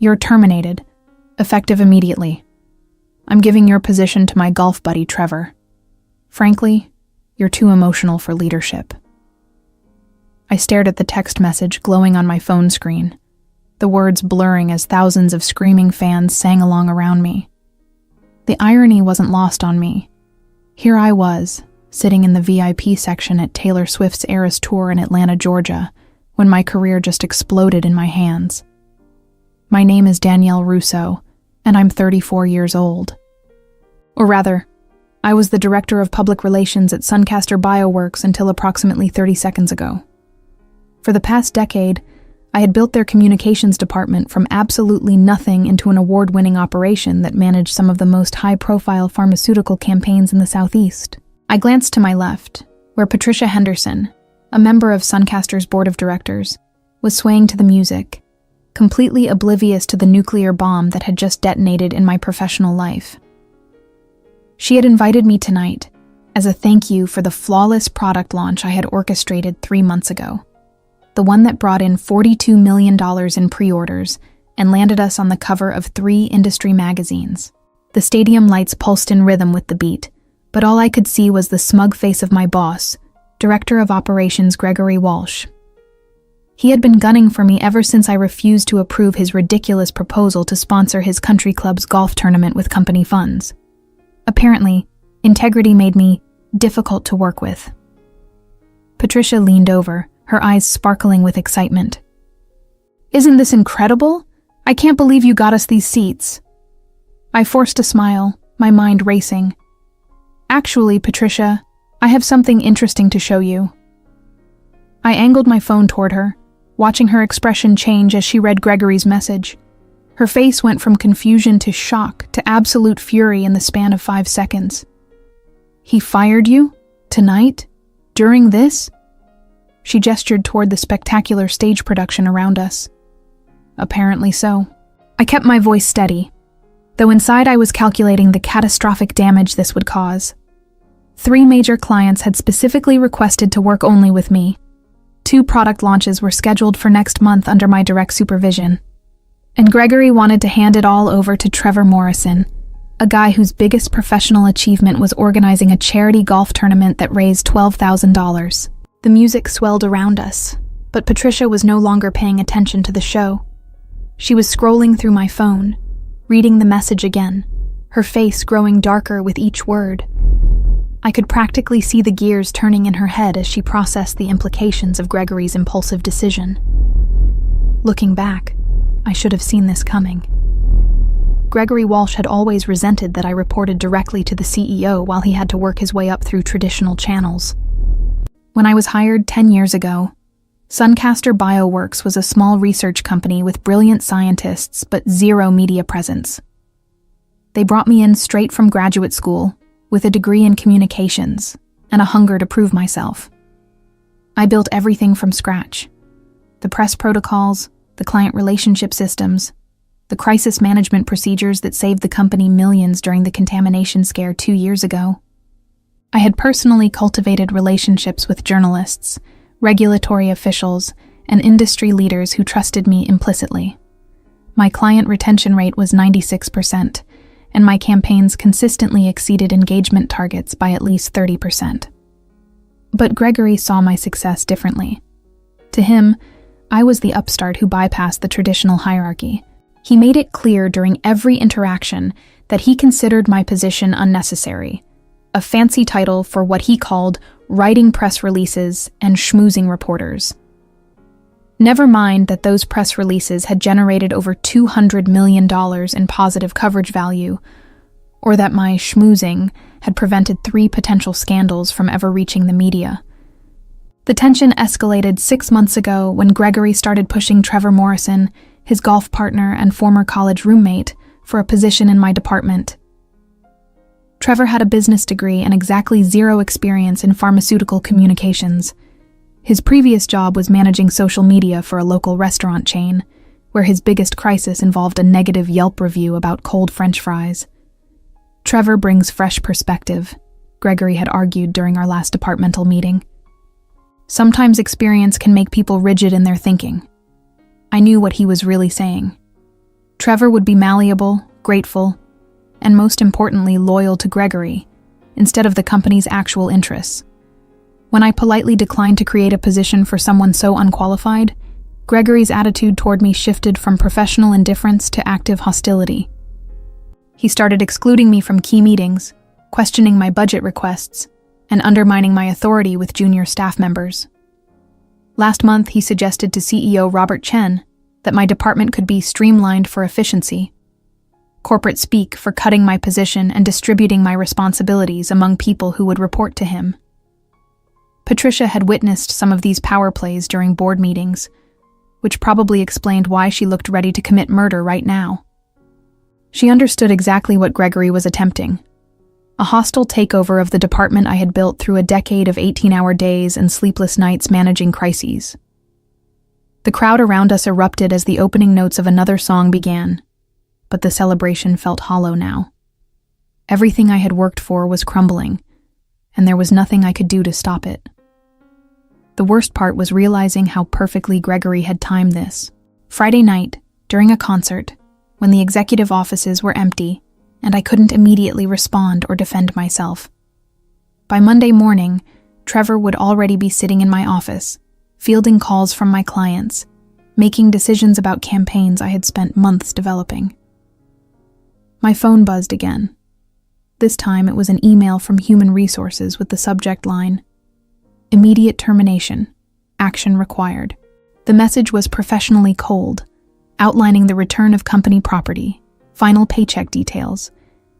You're terminated, effective immediately. I'm giving your position to my golf buddy, Trevor. Frankly, you're too emotional for leadership." I stared at the text message glowing on my phone screen, the words blurring as thousands of screaming fans sang along around me. The irony wasn't lost on me. Here I was, sitting in the VIP section at Taylor Swift's Eras Tour in Atlanta, Georgia, when my career just exploded in my hands. My name is Danielle Russo, and I'm 34 years old. Or rather, I was the director of public relations at Sunkaster Bioworks until approximately 30 seconds ago. For the past decade, I had built their communications department from absolutely nothing into an award-winning operation that managed some of the most high-profile pharmaceutical campaigns in the Southeast. I glanced to my left, where Patricia Henderson, a member of Suncaster's board of directors, was swaying to the music, completely oblivious to the nuclear bomb that had just detonated in my professional life. She had invited me tonight as a thank you for the flawless product launch I had orchestrated 3 months ago. The one that brought in $42 million in pre-orders and landed us on the cover of 3 industry magazines. The stadium lights pulsed in rhythm with the beat, but all I could see was the smug face of my boss, Director of Operations Gregory Walsh. He had been gunning for me ever since I refused to approve his ridiculous proposal to sponsor his country club's golf tournament with company funds. Apparently, integrity made me difficult to work with. Patricia leaned over, her eyes sparkling with excitement. "Isn't this incredible? I can't believe you got us these seats." I forced a smile, my mind racing. "Actually, Patricia, I have something interesting to show you." I angled my phone toward her, watching her expression change as she read Gregory's message. Her face went from confusion to shock to absolute fury in the span of 5 seconds. "He fired you? Tonight? During this?" She gestured toward the spectacular stage production around us. "Apparently so." I kept my voice steady, though inside I was calculating the catastrophic damage this would cause. 3 major clients had specifically requested to work only with me. 2 product launches were scheduled for next month under my direct supervision. And Gregory wanted to hand it all over to Trevor Morrison, a guy whose biggest professional achievement was organizing a charity golf tournament that raised $12,000. The music swelled around us, but Patricia was no longer paying attention to the show. She was scrolling through my phone, reading the message again, her face growing darker with each word. I could practically see the gears turning in her head as she processed the implications of Gregory's impulsive decision. Looking back, I should have seen this coming. Gregory Walsh had always resented that I reported directly to the CEO while he had to work his way up through traditional channels. When I was hired 10 years ago, Sunkaster Bioworks was a small research company with brilliant scientists but zero media presence. They brought me in straight from graduate school with a degree in communications and a hunger to prove myself. I built everything from scratch: the press protocols, the client relationship systems, the crisis management procedures that saved the company millions during the contamination scare 2 years ago. I had personally cultivated relationships with journalists, regulatory officials, and industry leaders who trusted me implicitly. My client retention rate was 96%, and my campaigns consistently exceeded engagement targets by at least 30%. But Gregory saw my success differently. To him, I was the upstart who bypassed the traditional hierarchy. He made it clear during every interaction that he considered my position unnecessary, a fancy title for what he called writing press releases and schmoozing reporters. Never mind that those press releases had generated over $200 million in positive coverage value, or that my schmoozing had prevented 3 potential scandals from ever reaching the media. The tension escalated 6 months ago when Gregory started pushing Trevor Morrison, his golf partner and former college roommate, for a position in my department. Trevor had a business degree and exactly 0 experience in pharmaceutical communications. His previous job was managing social media for a local restaurant chain, where his biggest crisis involved a negative Yelp review about cold French fries. Trevor brings fresh perspective, Gregory had argued during our last departmental meeting. Sometimes experience can make people rigid in their thinking. I knew what he was really saying. Trevor would be malleable, grateful, and most importantly, loyal to Gregory, instead of the company's actual interests. When I politely declined to create a position for someone so unqualified, Gregory's attitude toward me shifted from professional indifference to active hostility. He started excluding me from key meetings, questioning my budget requests, and undermining my authority with junior staff members. Last month, he suggested to CEO Robert Chen that my department could be streamlined for efficiency, corporate speak for cutting my position and distributing my responsibilities among people who would report to him. Patricia had witnessed some of these power plays during board meetings, which probably explained why she looked ready to commit murder right now. She understood exactly what Gregory was attempting: a hostile takeover of the department I had built through a decade of 18-hour days and sleepless nights managing crises. The crowd around us erupted as the opening notes of another song began, but the celebration felt hollow now. Everything I had worked for was crumbling, and there was nothing I could do to stop it. The worst part was realizing how perfectly Gregory had timed this. Friday night, during a concert, when the executive offices were empty, and I couldn't immediately respond or defend myself. By Monday morning, Trevor would already be sitting in my office, fielding calls from my clients, making decisions about campaigns I had spent months developing. My phone buzzed again. This time it was an email from Human Resources with the subject line, "Immediate termination. Action required." The message was professionally cold, outlining the return of company property, final paycheck details,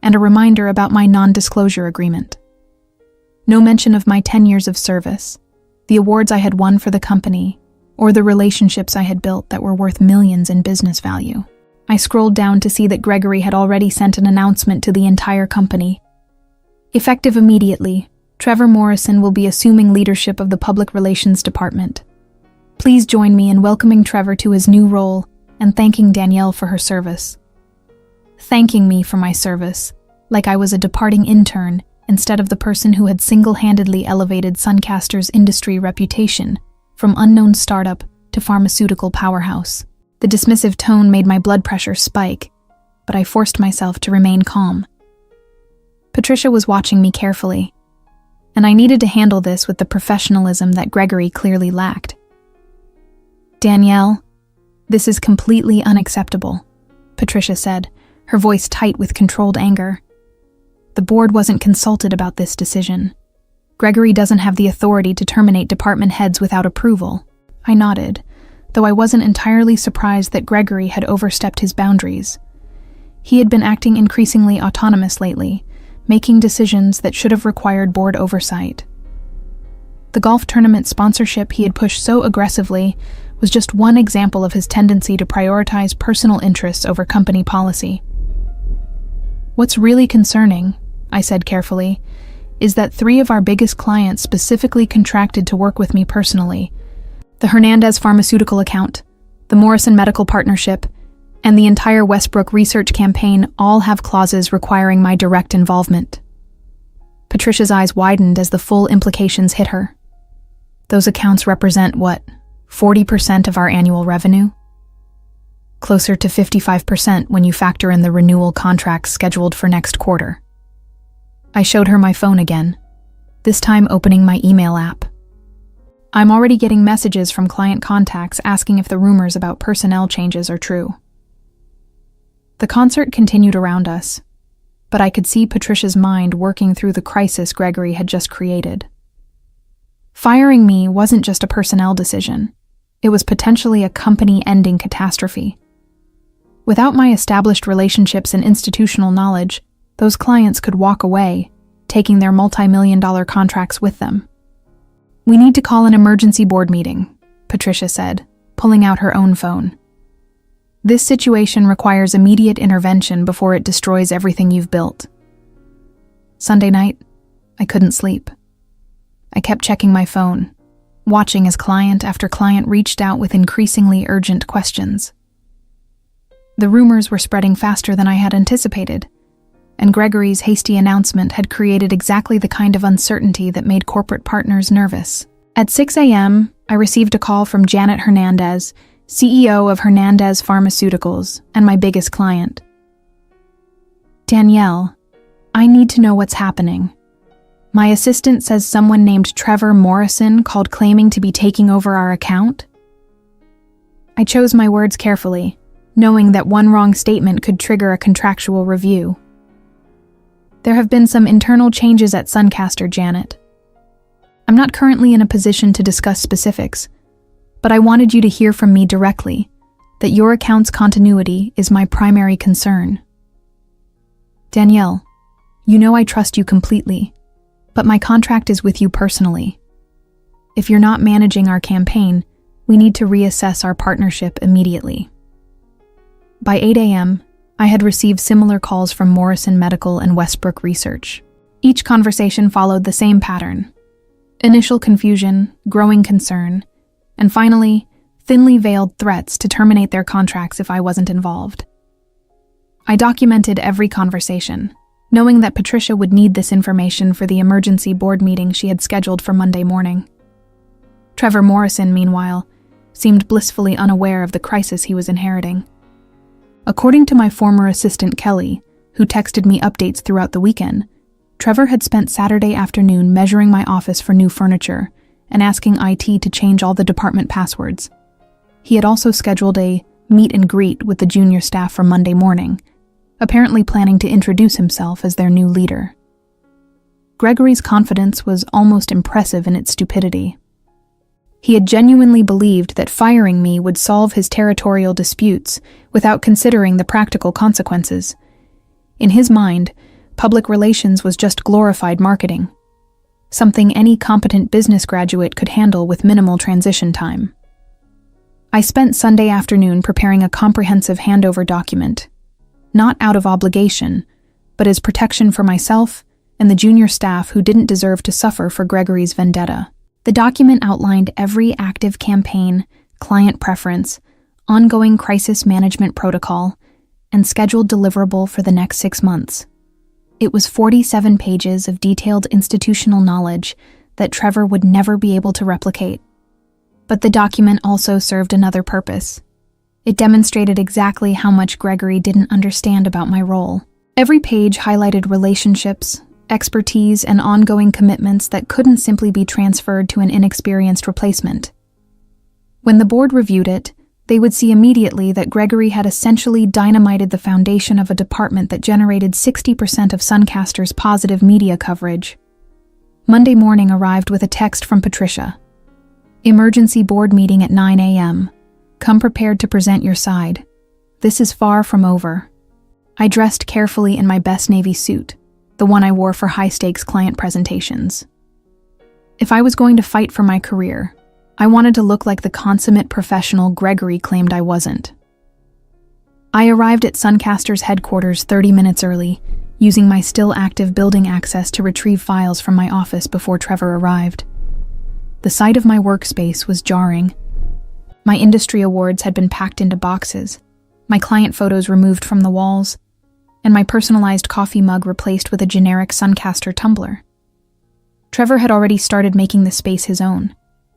and a reminder about my non-disclosure agreement. No mention of my 10 years of service, the awards I had won for the company, or the relationships I had built that were worth millions in business value. I scrolled down to see that Gregory had already sent an announcement to the entire company. Effective immediately, Trevor Morrison will be assuming leadership of the Public Relations Department. Please join me in welcoming Trevor to his new role and thanking Danielle for her service. Thanking me for my service, like I was a departing intern instead of the person who had single-handedly elevated Sunkaster's industry reputation from unknown startup to pharmaceutical powerhouse. The dismissive tone made my blood pressure spike, but I forced myself to remain calm. Patricia was watching me carefully, and I needed to handle this with the professionalism that Gregory clearly lacked. "Danielle, this is completely unacceptable," Patricia said, her voice tight with controlled anger. "The board wasn't consulted about this decision. Gregory doesn't have the authority to terminate department heads without approval." I nodded, though I wasn't entirely surprised that Gregory had overstepped his boundaries. He had been acting increasingly autonomous lately, making decisions that should have required board oversight. The golf tournament sponsorship he had pushed so aggressively was just one example of his tendency to prioritize personal interests over company policy. "What's really concerning," I said carefully, "is that 3 of our biggest clients specifically contracted to work with me personally. The Hernandez Pharmaceutical account, the Morrison Medical Partnership, and the entire Westbrook research campaign all have clauses requiring my direct involvement." Patricia's eyes widened as the full implications hit her. "Those accounts represent what, 40% of our annual revenue? Closer to 55% when you factor in the renewal contracts scheduled for next quarter." I showed her my phone again, this time opening my email app. "I'm already getting messages from client contacts asking if the rumors about personnel changes are true." The concert continued around us, but I could see Patricia's mind working through the crisis Gregory had just created. Firing me wasn't just a personnel decision. It was potentially a company-ending catastrophe. Without my established relationships and institutional knowledge, those clients could walk away, taking their multi-million-dollar contracts with them. "We need to call an emergency board meeting," Patricia said, pulling out her own phone. "This situation requires immediate intervention before it destroys everything you've built." Sunday night, I couldn't sleep. I kept checking my phone, watching as client after client reached out with increasingly urgent questions. The rumors were spreading faster than I had anticipated, and Gregory's hasty announcement had created exactly the kind of uncertainty that made corporate partners nervous. At 6 a.m., I received a call from Janet Hernandez, CEO of Hernandez Pharmaceuticals and my biggest client. Danielle, I need to know what's happening. My assistant says someone named Trevor Morrison called claiming to be taking over our account. I chose my words carefully, knowing that one wrong statement could trigger a contractual review. There have been some internal changes at Sunkaster, Janet. I'm not currently in a position to discuss specifics, but I wanted you to hear from me directly that your account's continuity is my primary concern. Danielle, you know I trust you completely, but my contract is with you personally. If you're not managing our campaign, we need to reassess our partnership immediately. By 8 a.m., I had received similar calls from Morrison Medical and Westbrook Research. Each conversation followed the same pattern: initial confusion, growing concern, and finally, thinly veiled threats to terminate their contracts if I wasn't involved. I documented every conversation, knowing that Patricia would need this information for the emergency board meeting she had scheduled for Monday morning. Trevor Morrison, meanwhile, seemed blissfully unaware of the crisis he was inheriting. According to my former assistant Kelly, who texted me updates throughout the weekend, Trevor had spent Saturday afternoon measuring my office for new furniture and asking IT to change all the department passwords. He had also scheduled a meet and greet with the junior staff for Monday morning, apparently planning to introduce himself as their new leader. Gregory's confidence was almost impressive in its stupidity. He had genuinely believed that firing me would solve his territorial disputes without considering the practical consequences. In his mind, public relations was just glorified marketing, something any competent business graduate could handle with minimal transition time. I spent Sunday afternoon preparing a comprehensive handover document, not out of obligation, but as protection for myself and the junior staff who didn't deserve to suffer for Gregory's vendetta. The document outlined every active campaign, client preference, ongoing crisis management protocol, and scheduled deliverable for the next 6 months. It was 47 pages of detailed institutional knowledge that Trevor would never be able to replicate. But the document also served another purpose. It demonstrated exactly how much Gregory didn't understand about my role. Every page highlighted relationships, expertise, and ongoing commitments that couldn't simply be transferred to an inexperienced replacement. When the board reviewed it, they would see immediately that Gregory had essentially dynamited the foundation of a department that generated 60% of Sunkaster's positive media coverage. Monday morning arrived with a text from Patricia. Emergency board meeting at 9 a.m. Come prepared to present your side. This is far from over. I dressed carefully in my best navy suit, the one I wore for high-stakes client presentations. If I was going to fight for my career, I wanted to look like the consummate professional Gregory claimed I wasn't. I arrived at Sunkaster's headquarters 30 minutes early, using my still active building access to retrieve files from my office before Trevor arrived. The sight of my workspace was jarring. My industry awards had been packed into boxes, my client photos removed from the walls, and my personalized coffee mug replaced with a generic Sunkaster tumbler. Trevor had already started making the space his own,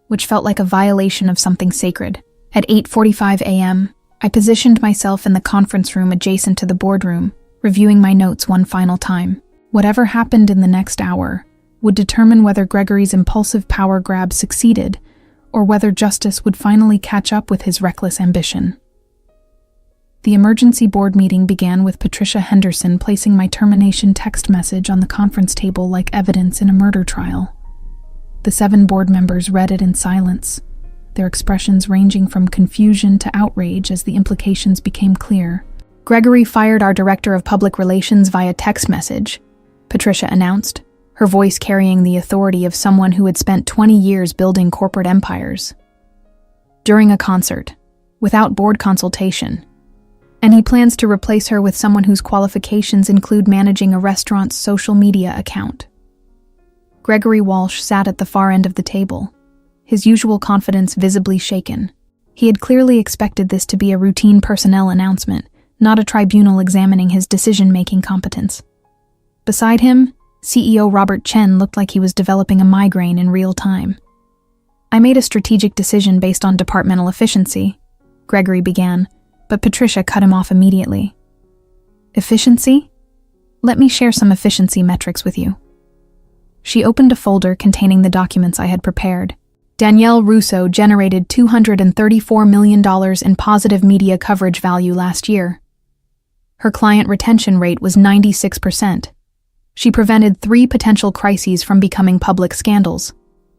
which felt like a violation of something sacred. At 8:45 a.m., I positioned myself in the conference room adjacent to the boardroom, reviewing my notes one final time. Whatever happened in the next hour would determine whether Gregory's impulsive power grab succeeded or whether justice would finally catch up with his reckless ambition. The emergency board meeting began with Patricia Henderson placing my termination text message on the conference table like evidence in a murder trial. The 7 board members read it in silence, their expressions ranging from confusion to outrage as the implications became clear. Gregory fired our director of public relations via text message, Patricia announced, her voice carrying the authority of someone who had spent 20 years building corporate empires. During a concert, without board consultation, and he plans to replace her with someone whose qualifications include managing a restaurant's social media account. Gregory Walsh sat at the far end of the table, his usual confidence visibly shaken. He had clearly expected this to be a routine personnel announcement, not a tribunal examining his decision-making competence. Beside him, CEO Robert Chen looked like he was developing a migraine in real time. I made a strategic decision based on departmental efficiency, Gregory began, but Patricia cut him off immediately. Efficiency? Let me share some efficiency metrics with you. She opened a folder containing the documents I had prepared. Danielle Russo generated $234 million in positive media coverage value last year. Her client retention rate was 96%. She prevented 3 potential crises from becoming public scandals,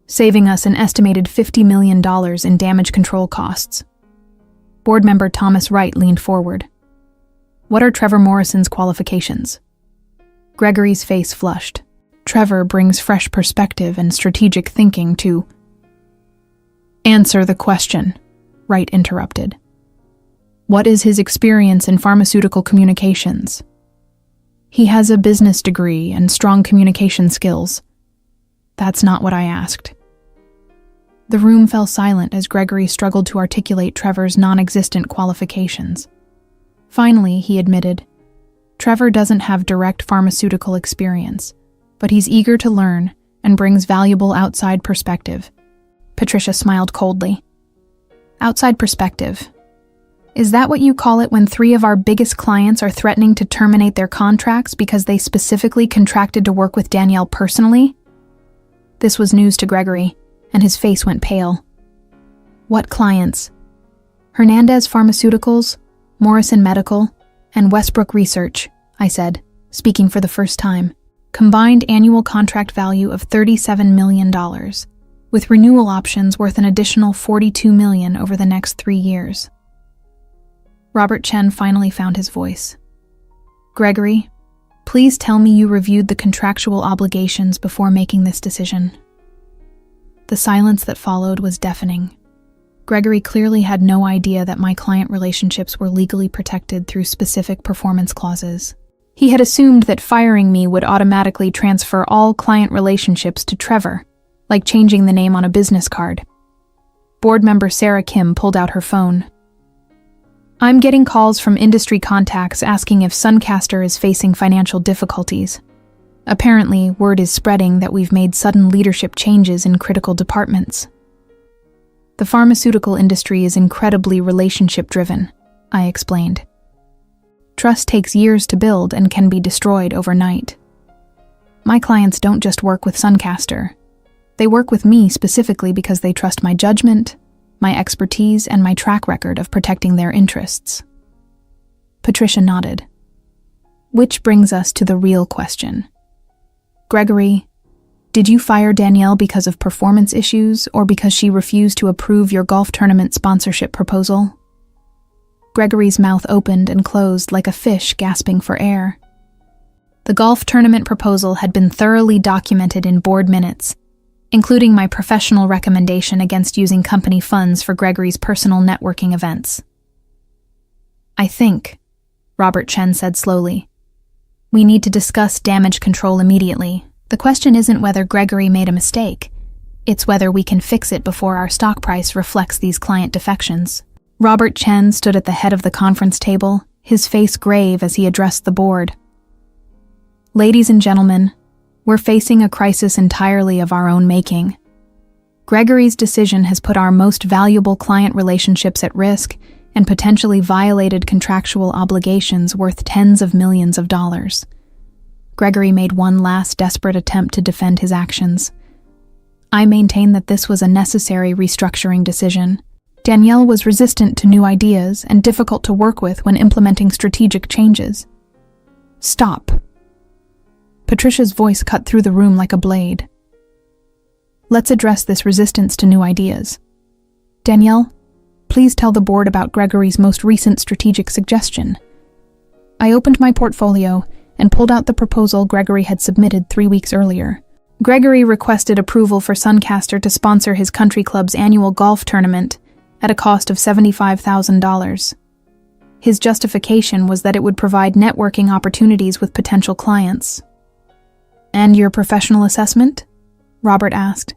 saving us an estimated $50 million in damage control costs. Board member Thomas Wright leaned forward. What are Trevor Morrison's qualifications? Gregory's face flushed. Trevor brings fresh perspective and strategic thinking to... Answer the question, Wright interrupted. What is his experience in pharmaceutical communications? He has a business degree and strong communication skills. That's not what I asked. The room fell silent as Gregory struggled to articulate Trevor's non-existent qualifications. Finally, he admitted, Trevor doesn't have direct pharmaceutical experience, but he's eager to learn and brings valuable outside perspective. Patricia smiled coldly. Outside perspective. Is that what you call it when 3 of our biggest clients are threatening to terminate their contracts because they specifically contracted to work with Danielle personally? This was news to Gregory, and his face went pale. What clients? Hernandez Pharmaceuticals, Morrison Medical, and Westbrook Research, I said, speaking for the first time. Combined annual contract value of $37 million, with renewal options worth an additional $42 million over the next 3 years. Robert Chen finally found his voice. Gregory, please tell me you reviewed the contractual obligations before making this decision. The silence that followed was deafening. Gregory clearly had no idea that my client relationships were legally protected through specific performance clauses. He had assumed that firing me would automatically transfer all client relationships to Trevor, like changing the name on a business card. Board member Sarah Kim pulled out her phone. I'm getting calls from industry contacts asking if Sunkaster is facing financial difficulties. Apparently, word is spreading that we've made sudden leadership changes in critical departments. The pharmaceutical industry is incredibly relationship-driven, I explained. Trust takes years to build and can be destroyed overnight. My clients don't just work with Sunkaster. They work with me specifically because they trust my judgment, my expertise, and my track record of protecting their interests. Patricia nodded. Which brings us to the real question. Gregory, did you fire Danielle because of performance issues or because she refused to approve your golf tournament sponsorship proposal? Gregory's mouth opened and closed like a fish gasping for air. The golf tournament proposal had been thoroughly documented in board minutes, including my professional recommendation against using company funds for Gregory's personal networking events. I think, Robert Chen said slowly, we need to discuss damage control immediately. The question isn't whether Gregory made a mistake. It's whether we can fix it before our stock price reflects these client defections. Robert Chen stood at the head of the conference table, his face grave as he addressed the board. Ladies and gentlemen, we're facing a crisis entirely of our own making. Gregory's decision has put our most valuable client relationships at risk and potentially violated contractual obligations worth tens of millions of dollars. Gregory made one last desperate attempt to defend his actions. I maintain that this was a necessary restructuring decision. Danielle was resistant to new ideas and difficult to work with when implementing strategic changes. Stop. Patricia's voice cut through the room like a blade. Let's address this resistance to new ideas. Danielle, please tell the board about Gregory's most recent strategic suggestion. I opened my portfolio and pulled out the proposal Gregory had submitted 3 weeks earlier. Gregory requested approval for Sunkaster to sponsor his country club's annual golf tournament at a cost of $75,000. His justification was that it would provide networking opportunities with potential clients. And your professional assessment? Robert asked.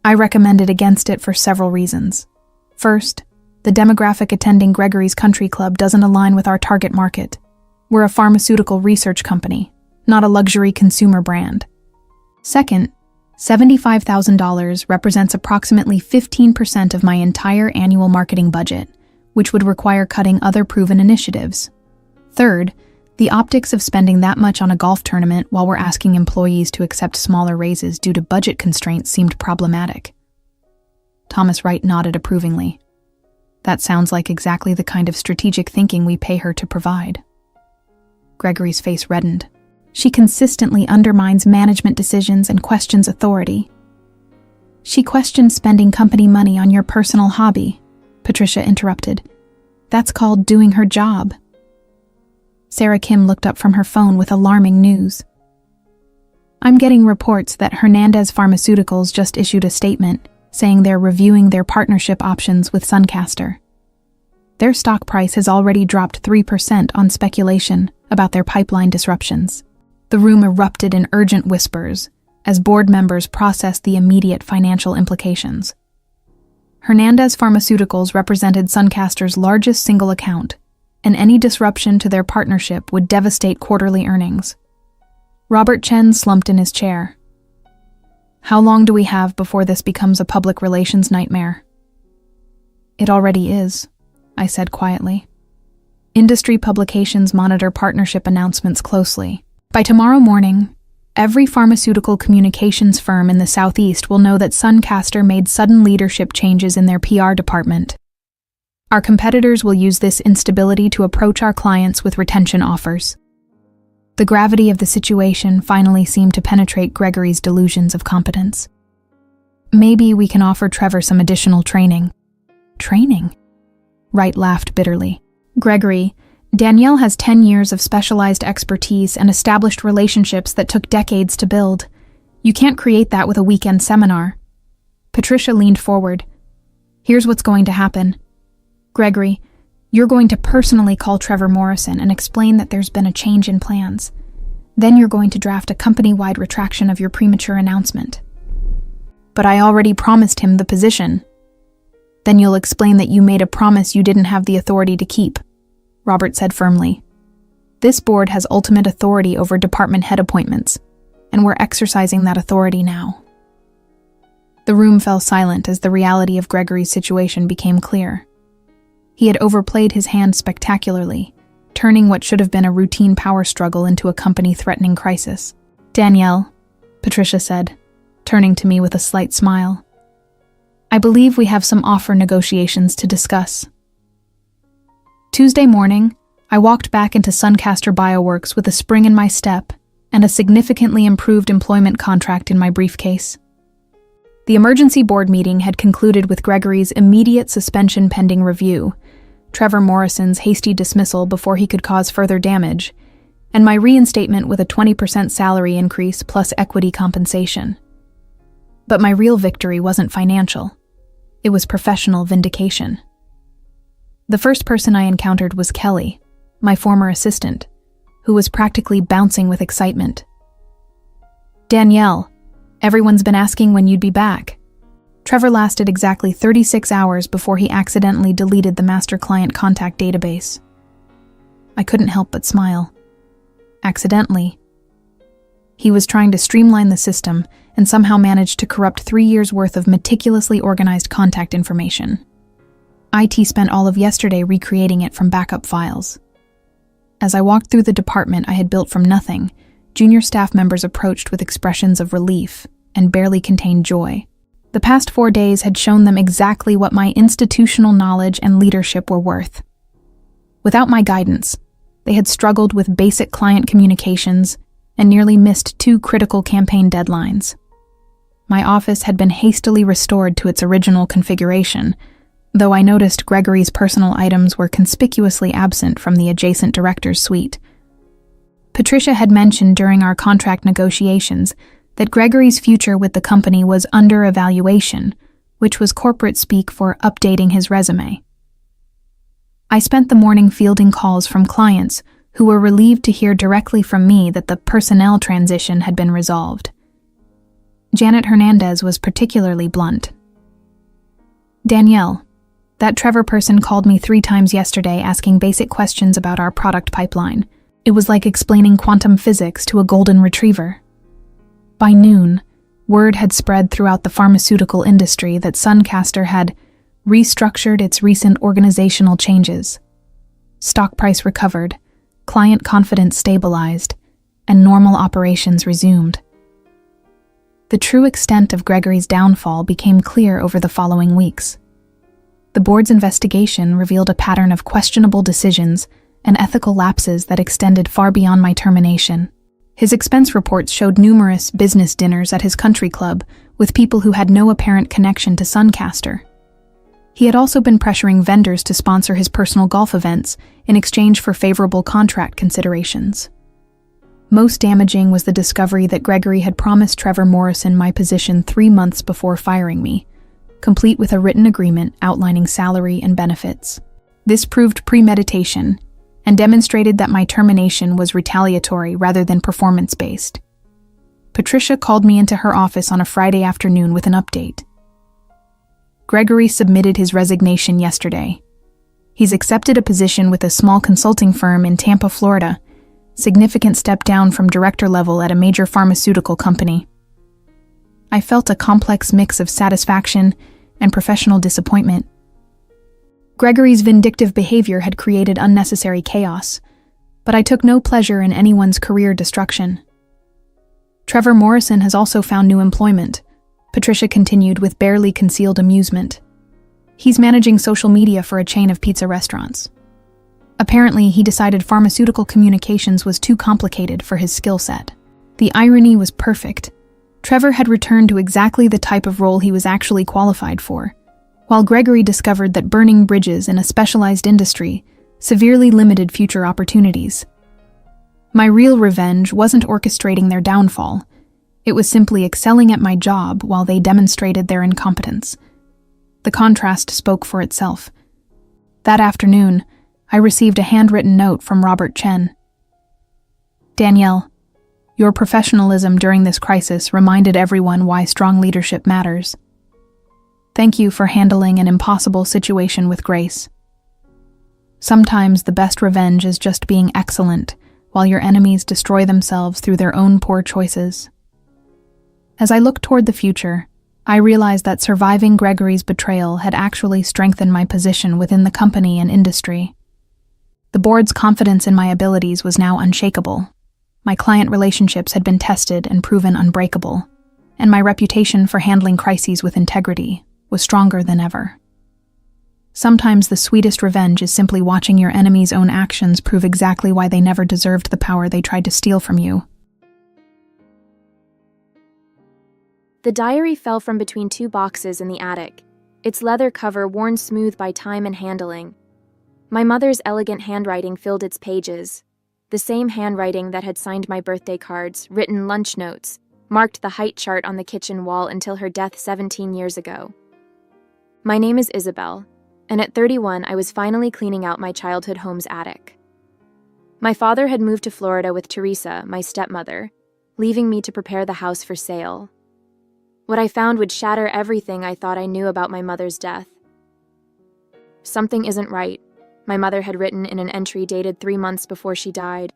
I recommended against it for several reasons. First, the demographic attending Gregory's country club doesn't align with our target market. We're a pharmaceutical research company, not a luxury consumer brand. Second, $75,000 represents approximately 15% of my entire annual marketing budget, which would require cutting other proven initiatives. Third, the optics of spending that much on a golf tournament while we're asking employees to accept smaller raises due to budget constraints seemed problematic. Thomas Wright nodded approvingly. That sounds like exactly the kind of strategic thinking we pay her to provide. Gregory's face reddened. She consistently undermines management decisions and questions authority. She questioned spending company money on your personal hobby, Patricia interrupted. That's called doing her job. Sarah Kim looked up from her phone with alarming news. I'm getting reports that Hernandez Pharmaceuticals just issued a statement saying they're reviewing their partnership options with Sunkaster. Their stock price has already dropped 3% on speculation about their pipeline disruptions. The room erupted in urgent whispers as board members processed the immediate financial implications. Hernandez Pharmaceuticals represented Sunkaster's largest single account, and any disruption to their partnership would devastate quarterly earnings. Robert Chen slumped in his chair. How long do we have before this becomes a public relations nightmare? It already is, I said quietly. Industry publications monitor partnership announcements closely. By tomorrow morning, every pharmaceutical communications firm in the Southeast will know that Sunkaster made sudden leadership changes in their PR department. Our competitors will use this instability to approach our clients with retention offers. The gravity of the situation finally seemed to penetrate Gregory's delusions of competence. Maybe we can offer Trevor some additional training. Training? Wright laughed bitterly. Gregory, Danielle has 10 years of specialized expertise and established relationships that took decades to build. You can't create that with a weekend seminar. Patricia leaned forward. Here's what's going to happen. Gregory, you're going to personally call Trevor Morrison and explain that there's been a change in plans. Then you're going to draft a company-wide retraction of your premature announcement. But I already promised him the position. Then you'll explain that you made a promise you didn't have the authority to keep, Robert said firmly. This board has ultimate authority over department head appointments, and we're exercising that authority now. The room fell silent as the reality of Gregory's situation became clear. He had overplayed his hand spectacularly, turning what should have been a routine power struggle into a company-threatening crisis. Danielle, Patricia said, turning to me with a slight smile. I believe we have some offer negotiations to discuss. Tuesday morning, I walked back into Sunkaster Bioworks with a spring in my step and a significantly improved employment contract in my briefcase. The emergency board meeting had concluded with Gregory's immediate suspension pending review, Trevor Morrison's hasty dismissal before he could cause further damage, and my reinstatement with a 20% salary increase plus equity compensation. But my real victory wasn't financial. It was professional vindication. The first person I encountered was Kelly, my former assistant, who was practically bouncing with excitement. Danielle, everyone's been asking when you'd be back. Trevor lasted exactly 36 hours before he accidentally deleted the master client contact database. I couldn't help but smile. Accidentally. He was trying to streamline the system and somehow managed to corrupt 3 years' worth of meticulously organized contact information. IT spent all of yesterday recreating it from backup files. As I walked through the department I had built from nothing, junior staff members approached with expressions of relief and barely contained joy. The past 4 days had shown them exactly what my institutional knowledge and leadership were worth. Without my guidance, they had struggled with basic client communications and nearly missed 2 critical campaign deadlines. My office had been hastily restored to its original configuration, though I noticed Gregory's personal items were conspicuously absent from the adjacent director's suite. Patricia had mentioned during our contract negotiations that Gregory's future with the company was under evaluation, which was corporate speak for updating his resume. I spent the morning fielding calls from clients who were relieved to hear directly from me that the personnel transition had been resolved. Janet Hernandez was particularly blunt. Danielle, that Trevor person called me 3 times yesterday asking basic questions about our product pipeline. It was like explaining quantum physics to a golden retriever. By noon, word had spread throughout the pharmaceutical industry that Sunkaster had restructured its recent organizational changes. Stock price recovered, client confidence stabilized, and normal operations resumed. The true extent of Gregory's downfall became clear over the following weeks. The board's investigation revealed a pattern of questionable decisions and ethical lapses that extended far beyond my termination. His expense reports showed numerous business dinners at his country club with people who had no apparent connection to Sunkaster. He had also been pressuring vendors to sponsor his personal golf events in exchange for favorable contract considerations. Most damaging was the discovery that Gregory had promised Trevor Morrison my position 3 months before firing me, complete with a written agreement outlining salary and benefits. This proved premeditation and demonstrated that my termination was retaliatory rather than performance-based. Patricia called me into her office on a Friday afternoon with an update. Gregory submitted his resignation yesterday. He's accepted a position with a small consulting firm in Tampa, Florida, significant step down from director level at a major pharmaceutical company. I felt a complex mix of satisfaction and professional disappointment. Gregory's vindictive behavior had created unnecessary chaos, but I took no pleasure in anyone's career destruction. Trevor Morrison has also found new employment, Patricia continued with barely concealed amusement. He's managing social media for a chain of pizza restaurants. Apparently, he decided pharmaceutical communications was too complicated for his skill set. The irony was perfect. Trevor had returned to exactly the type of role he was actually qualified for, while Gregory discovered that burning bridges in a specialized industry severely limited future opportunities. My real revenge wasn't orchestrating their downfall. It was simply excelling at my job while they demonstrated their incompetence. The contrast spoke for itself. That afternoon, I received a handwritten note from Robert Chen. Danielle, your professionalism during this crisis reminded everyone why strong leadership matters. Thank you for handling an impossible situation with grace. Sometimes the best revenge is just being excellent, while your enemies destroy themselves through their own poor choices. As I look toward the future, I realized that surviving Gregory's betrayal had actually strengthened my position within the company and industry. The board's confidence in my abilities was now unshakable. My client relationships had been tested and proven unbreakable, and my reputation for handling crises with integrity was stronger than ever. Sometimes the sweetest revenge is simply watching your enemy's own actions prove exactly why they never deserved the power they tried to steal from you. The diary fell from between 2 boxes in the attic, its leather cover worn smooth by time and handling. My mother's elegant handwriting filled its pages. The same handwriting that had signed my birthday cards, written lunch notes, marked the height chart on the kitchen wall until her death 17 years ago. My name is Isabel, and at 31 I was finally cleaning out my childhood home's attic. My father had moved to Florida with Teresa, my stepmother, leaving me to prepare the house for sale. What I found would shatter everything I thought I knew about my mother's death. Something isn't right, my mother had written in an entry dated 3 months before she died.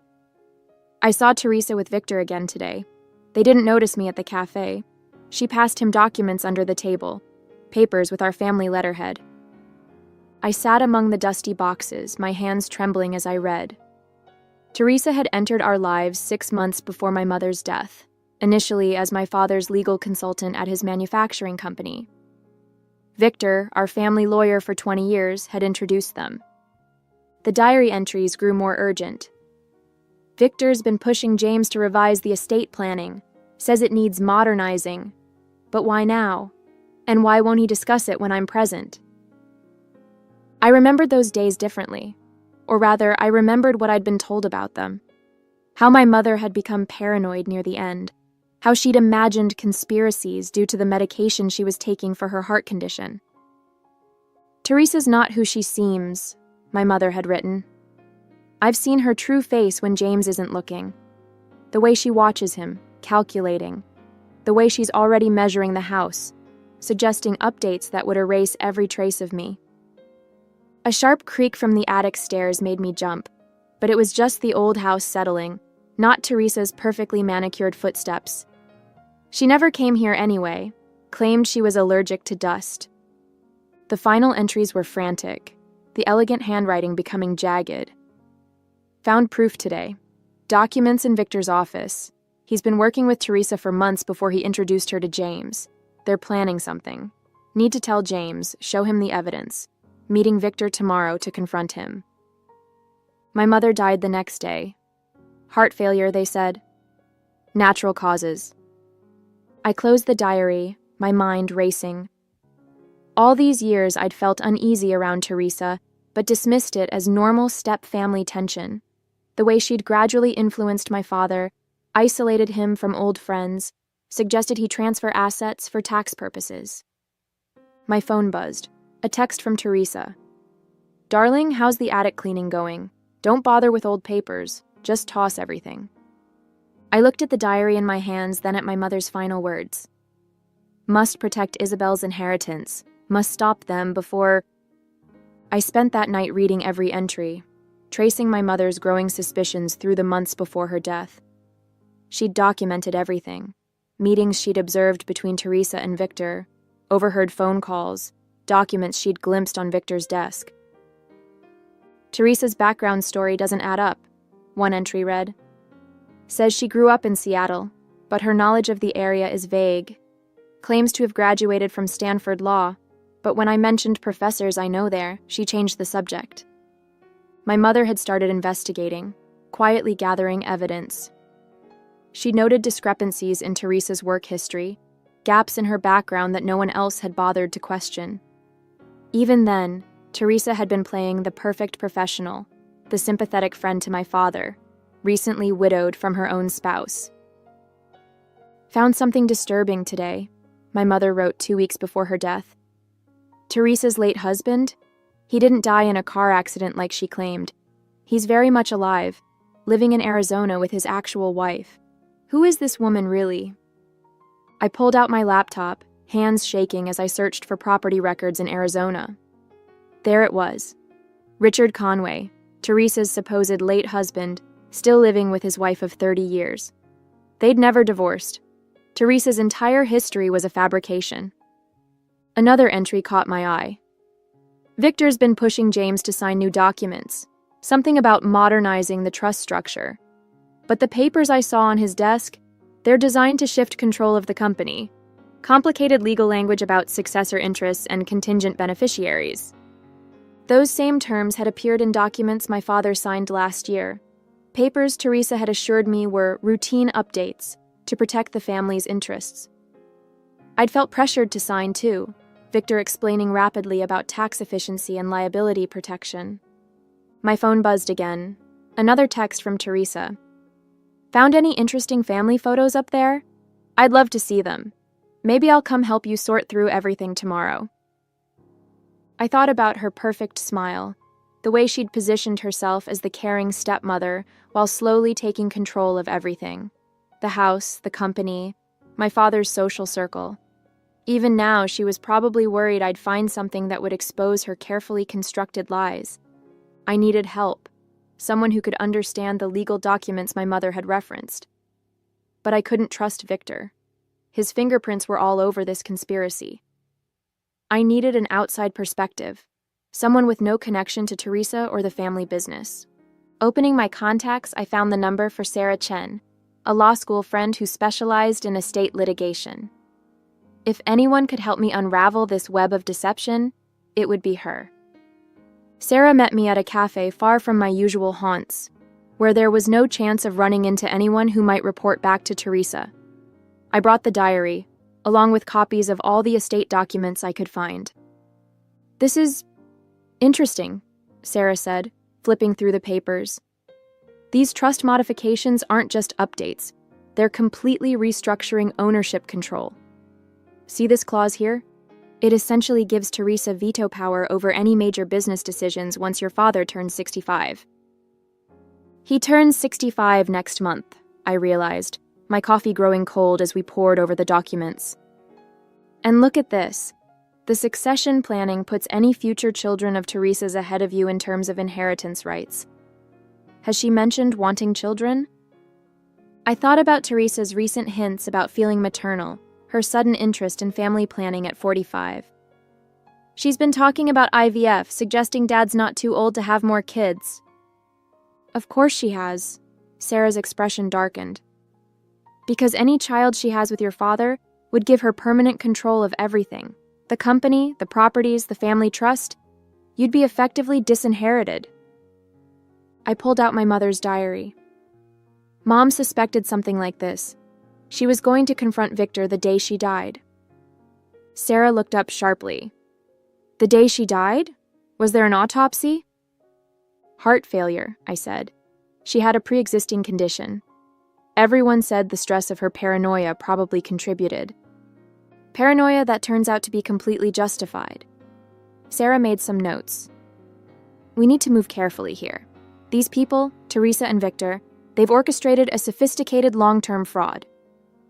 I saw Teresa with Victor again today. They didn't notice me at the cafe. She passed him documents under the table, papers with our family letterhead. I sat among the dusty boxes, my hands trembling as I read. Teresa had entered our lives 6 months before my mother's death, initially as my father's legal consultant at his manufacturing company. Victor, our family lawyer for 20 years, had introduced them. The diary entries grew more urgent. Victor's been pushing James to revise the estate planning, says it needs modernizing. But why now? And why won't he discuss it when I'm present? I remembered those days differently. Or rather, I remembered what I'd been told about them. How my mother had become paranoid near the end. How she'd imagined conspiracies due to the medication she was taking for her heart condition. Teresa's not who she seems, my mother had written. I've seen her true face when James isn't looking. The way she watches him, calculating. The way she's already measuring the house, suggesting updates that would erase every trace of me. A sharp creak from the attic stairs made me jump, but it was just the old house settling, not Teresa's perfectly manicured footsteps. She never came here anyway, claimed she was allergic to dust. The final entries were frantic, the elegant handwriting becoming jagged. Found proof today. Documents in Victor's office. He's been working with Teresa for months before he introduced her to James. They're planning something. Need to tell James, show him the evidence. Meeting Victor tomorrow to confront him. My mother died the next day. Heart failure, they said. Natural causes. I closed the diary, my mind racing. All these years I'd felt uneasy around Teresa, but dismissed it as normal step-family tension. The way she'd gradually influenced my father, isolated him from old friends, suggested he transfer assets for tax purposes. My phone buzzed. A text from Teresa. Darling, how's the attic cleaning going? Don't bother with old papers. Just toss everything. I looked at the diary in my hands, then at my mother's final words. Must protect Isabel's inheritance. Must stop them before... I spent that night reading every entry, tracing my mother's growing suspicions through the months before her death. She'd documented everything. Meetings she'd observed between Teresa and Victor, overheard phone calls, documents she'd glimpsed on Victor's desk. Teresa's background story doesn't add up, one entry read. Says she grew up in Seattle, but her knowledge of the area is vague. Claims to have graduated from Stanford Law, but when I mentioned professors I know there, she changed the subject. My mother had started investigating, quietly gathering evidence. She noted discrepancies in Teresa's work history, gaps in her background that no one else had bothered to question. Even then, Teresa had been playing the perfect professional, the sympathetic friend to my father, recently widowed from her own spouse. Found something disturbing today, my mother wrote 2 weeks before her death. Teresa's late husband? He didn't die in a car accident like she claimed. He's very much alive, living in Arizona with his actual wife. Who is this woman really? I pulled out my laptop, hands shaking as I searched for property records in Arizona. There it was. Richard Conway, Teresa's supposed late husband, still living with his wife of 30 years. They'd never divorced. Teresa's entire history was a fabrication. Another entry caught my eye. Victor's been pushing James to sign new documents, something about modernizing the trust structure. But the papers I saw on his desk, they're designed to shift control of the company. Complicated legal language about successor interests and contingent beneficiaries. Those same terms had appeared in documents my father signed last year. Papers Teresa had assured me were routine updates to protect the family's interests. I'd felt pressured to sign too, Victor explaining rapidly about tax efficiency and liability protection. My phone buzzed again. Another text from Teresa. Found any interesting family photos up there? I'd love to see them. Maybe I'll come help you sort through everything tomorrow. I thought about her perfect smile, the way she'd positioned herself as the caring stepmother while slowly taking control of everything. The house, the company, my father's social circle. Even now, she was probably worried I'd find something that would expose her carefully constructed lies. I needed help, someone who could understand the legal documents my mother had referenced. But I couldn't trust Victor. His fingerprints were all over this conspiracy. I needed an outside perspective, someone with no connection to Teresa or the family business. Opening my contacts, I found the number for Sarah Chen, a law school friend who specialized in estate litigation. If anyone could help me unravel this web of deception, it would be her. Sarah met me at a cafe far from my usual haunts, where there was no chance of running into anyone who might report back to Teresa. I brought the diary, along with copies of all the estate documents I could find. This is interesting, Sarah said, flipping through the papers. These trust modifications aren't just updates. They're completely restructuring ownership control. See this clause here? It essentially gives Teresa veto power over any major business decisions once your father turns 65. He turns 65 next month, I realized, my coffee growing cold as we pored over the documents. And look at this. The succession planning puts any future children of Teresa's ahead of you in terms of inheritance rights. Has she mentioned wanting children? I thought about Teresa's recent hints about feeling maternal, her sudden interest in family planning at 45. She's been talking about IVF, suggesting Dad's not too old to have more kids. Of course she has. Sarah's expression darkened. Because any child she has with your father would give her permanent control of everything. The company, the properties, the family trust. You'd be effectively disinherited. I pulled out my mother's diary. Mom suspected something like this. She was going to confront Victor the day she died. Sarah looked up sharply. The day she died? Was there an autopsy? Heart failure, I said. She had a pre-existing condition. Everyone said the stress of her paranoia probably contributed. Paranoia that turns out to be completely justified. Sarah made some notes. We need to move carefully here. These people, Teresa and Victor, they've orchestrated a sophisticated long-term fraud.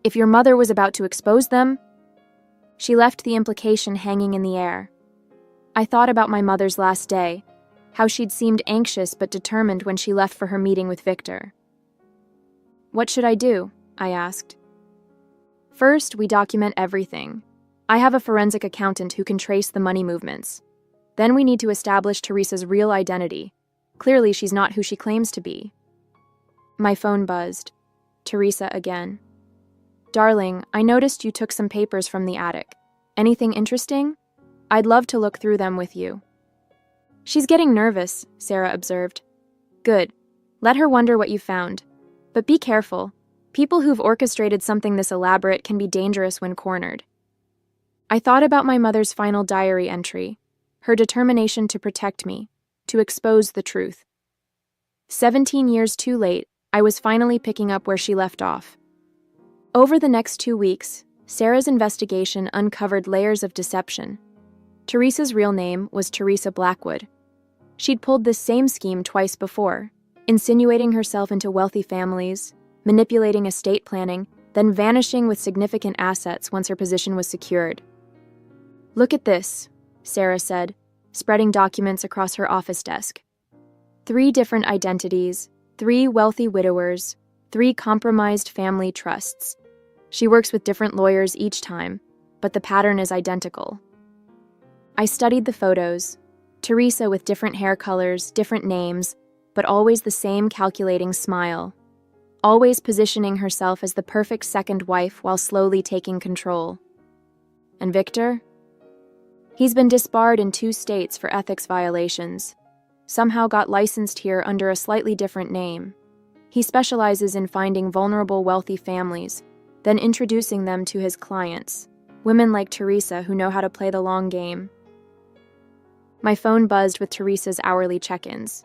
If your mother was about to expose them... She left the implication hanging in the air. I thought about my mother's last day, how she'd seemed anxious but determined when she left for her meeting with Victor. What should I do? I asked. First, we document everything. I have a forensic accountant who can trace the money movements. Then we need to establish Teresa's real identity. Clearly, she's not who she claims to be. My phone buzzed. Teresa again. Darling, I noticed you took some papers from the attic. Anything interesting? I'd love to look through them with you. She's getting nervous, Sarah observed. Good. Let her wonder what you found. But be careful. People who've orchestrated something this elaborate can be dangerous when cornered. I thought about my mother's final diary entry, her determination to protect me, to expose the truth. 17 years too late, I was finally picking up where she left off. Over the next 2 weeks, Sarah's investigation uncovered layers of deception. Teresa's real name was Teresa Blackwood. She'd pulled this same scheme twice before, insinuating herself into wealthy families, manipulating estate planning, then vanishing with significant assets once her position was secured. Look at this, Sarah said, spreading documents across her office desk. 3 different identities, 3 wealthy widowers, 3 compromised family trusts. She works with different lawyers each time, but the pattern is identical. I studied the photos. Teresa with different hair colors, different names, but always the same calculating smile. Always positioning herself as the perfect second wife while slowly taking control. And Victor? He's been disbarred in 2 states for ethics violations. Somehow got licensed here under a slightly different name. He specializes in finding vulnerable wealthy families, then introducing them to his clients, women like Teresa who know how to play the long game. My phone buzzed with Teresa's hourly check-ins.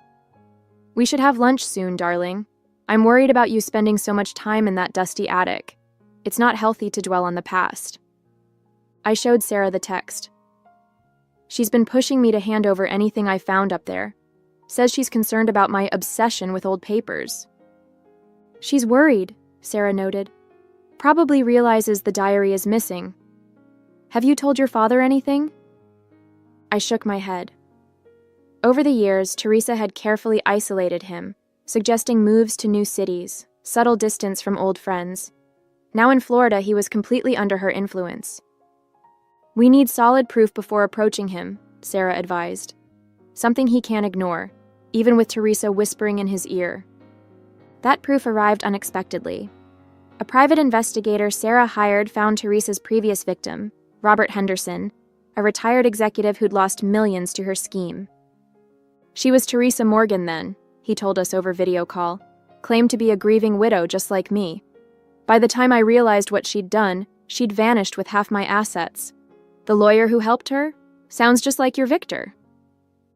We should have lunch soon, darling. I'm worried about you spending so much time in that dusty attic. It's not healthy to dwell on the past. I showed Sarah the text. She's been pushing me to hand over anything I found up there. Says she's concerned about my obsession with old papers. She's worried, Sarah noted. Probably realizes the diary is missing. Have you told your father anything? I shook my head. Over the years, Teresa had carefully isolated him, suggesting moves to new cities, subtle distance from old friends. Now in Florida, he was completely under her influence. We need solid proof before approaching him, Sarah advised. Something he can't ignore, even with Teresa whispering in his ear. That proof arrived unexpectedly. A private investigator Sarah hired found Teresa's previous victim, Robert Henderson, a retired executive who'd lost millions to her scheme. She was Teresa Morgan then, he told us over video call, claimed to be a grieving widow just like me. By the time I realized what she'd done, she'd vanished with half my assets. The lawyer who helped her? Sounds just like your Victor.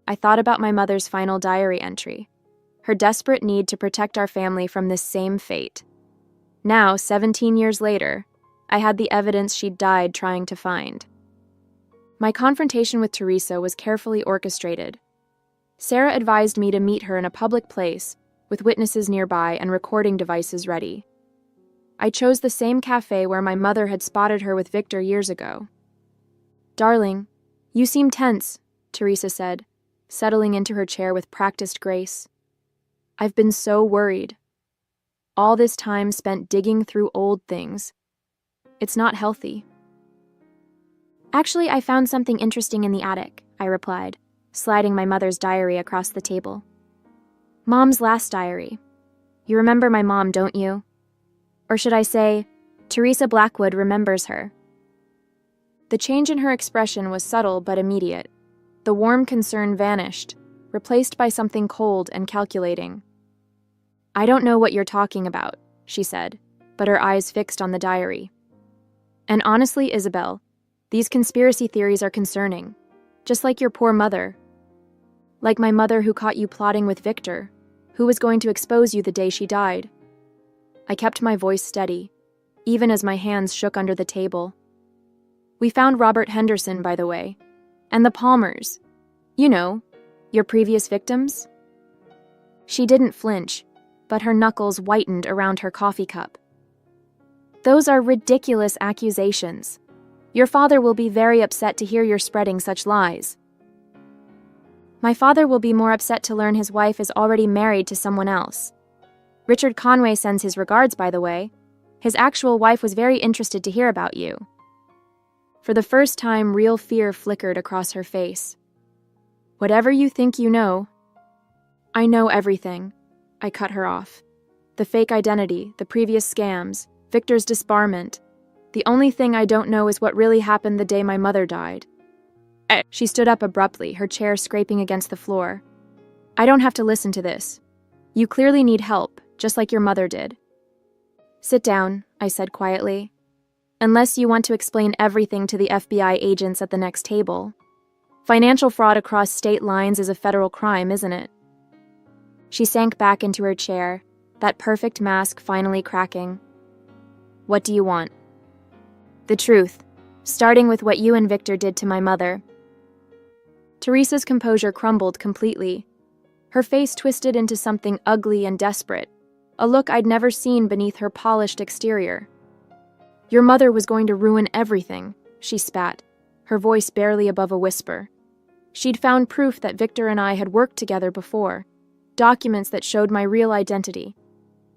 I thought about my mother's final diary entry, her desperate need to protect our family from this same fate. Now, 17 years later, I had the evidence she'd died trying to find. My confrontation with Teresa was carefully orchestrated. Sarah advised me to meet her in a public place, with witnesses nearby and recording devices ready. I chose the same cafe where my mother had spotted her with Victor years ago. Darling, you seem tense, Teresa said, settling into her chair with practiced grace. I've been so worried. All this time spent digging through old things. It's not healthy. Actually, I found something interesting in the attic, I replied, sliding my mother's diary across the table. Mom's last diary. You remember my mom, don't you? Or should I say, Teresa Blackwood remembers her. The change in her expression was subtle but immediate. The warm concern vanished, replaced by something cold and calculating. I don't know what you're talking about, she said, but her eyes fixed on the diary. And honestly, Isabel, these conspiracy theories are concerning, just like your poor mother. Like my mother who caught you plotting with Victor, who was going to expose you the day she died. I kept my voice steady, even as my hands shook under the table. We found Robert Henderson, by the way, and the Palmers. You know, your previous victims? She didn't flinch, but her knuckles whitened around her coffee cup. Those are ridiculous accusations. Your father will be very upset to hear you're spreading such lies. My father will be more upset to learn his wife is already married to someone else. Richard Conway sends his regards, by the way. His actual wife was very interested to hear about you. For the first time, real fear flickered across her face. Whatever you think you know. I know everything. I cut her off. The fake identity, the previous scams, Victor's disbarment. The only thing I don't know is what really happened the day my mother died. She stood up abruptly, her chair scraping against the floor. I don't have to listen to this. You clearly need help, just like your mother did. Sit down, I said quietly. Unless you want to explain everything to the FBI agents at the next table. Financial fraud across state lines is a federal crime, isn't it? She sank back into her chair, that perfect mask finally cracking. What do you want? The truth, starting with what you and Victor did to my mother. Teresa's composure crumbled completely. Her face twisted into something ugly and desperate, a look I'd never seen beneath her polished exterior. Your mother was going to ruin everything, she spat, her voice barely above a whisper. She'd found proof that Victor and I had worked together before, documents that showed my real identity.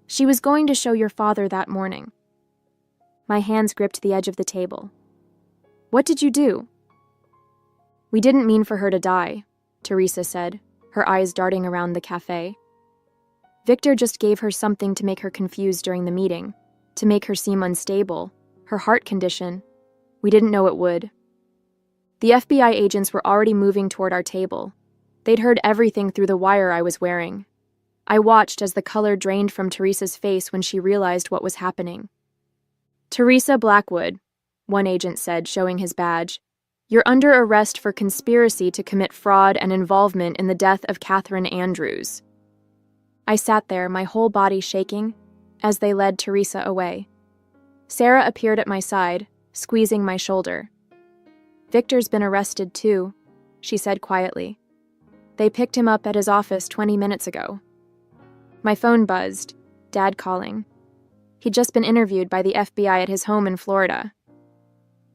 She was going to show your father that morning. My hands gripped the edge of the table. What did you do? We didn't mean for her to die, Teresa said, her eyes darting around the cafe. Victor just gave her something to make her confused during the meeting, to make her seem unstable, her heart condition. We didn't know it would. The FBI agents were already moving toward our table. They'd heard everything through the wire I was wearing. I watched as the color drained from Teresa's face when she realized what was happening. Teresa Blackwood, one agent said, showing his badge. You're under arrest for conspiracy to commit fraud and involvement in the death of Catherine Andrews. I sat there, my whole body shaking, as they led Teresa away. Sarah appeared at my side, squeezing my shoulder. Victor's been arrested too, she said quietly. They picked him up at his office 20 minutes ago. My phone buzzed, Dad calling. He'd just been interviewed by the FBI at his home in Florida.